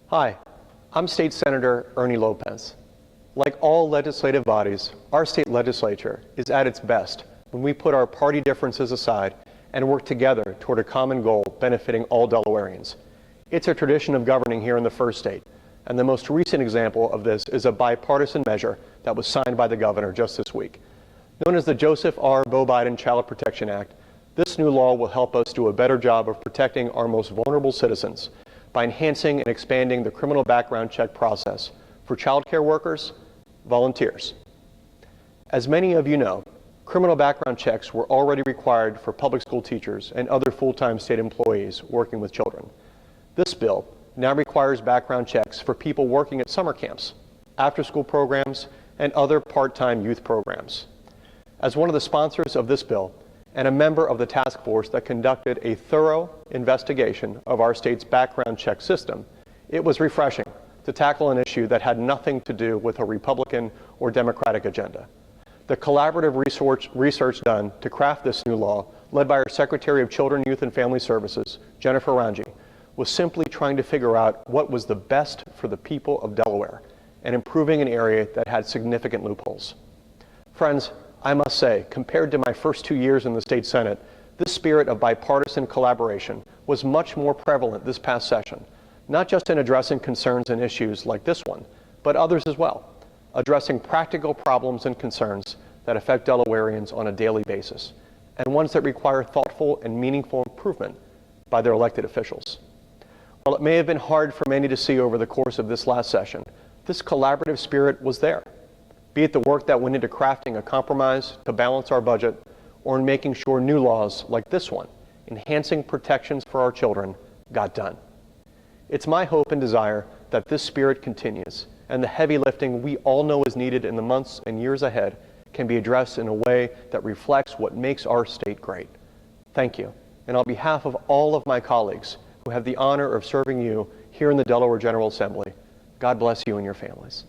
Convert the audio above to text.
Hi, I'm State Senator Ernie Lopez. Like all legislative bodies, our state legislature is at its best when we put our party differences aside and work together toward a common goal benefiting all Delawareans. It's a tradition of governing here in the first state, and the most recent example of this is a bipartisan measure that was signed by the governor just this week. Known as the Joseph R. Beau Biden Child Protection Act, this new law will help us do a better job of protecting our most vulnerable citizens by enhancing and expanding the criminal background check process for child care workers, volunteers. As many of you know, criminal background checks were already required for public school teachers and other full-time state employees working with children. This bill now requires background checks for people working at summer camps, after-school programs, and other part-time youth programs. As one of the sponsors of this bill and a member of the task force that conducted a thorough investigation of our state's background check system, it was refreshing to tackle an issue that had nothing to do with a Republican or Democratic agenda. The collaborative research done to craft this new law, led by our Secretary of Children, Youth, and Family Services, Jennifer Rangi, was simply trying to figure out what was the best for the people of Delaware and improving an area that had significant loopholes. Friends, I must say, compared to my first 2 years in the state Senate, this spirit of bipartisan collaboration was much more prevalent this past session, not just in addressing concerns and issues like this one, but others as well, addressing practical problems and concerns that affect Delawareans on a daily basis, and ones that require thoughtful and meaningful improvement by their elected officials. While it may have been hard for many to see over the course of this last session, this collaborative spirit was there, be it the work that went into crafting a compromise to balance our budget, or in making sure new laws like this one, enhancing protections for our children, got done. It's my hope and desire that this spirit continues, and the heavy lifting we all know is needed in the months and years ahead can be addressed in a way that reflects what makes our state great. Thank you. And on behalf of all of my colleagues who have the honor of serving you here in the Delaware General Assembly, God bless you and your families.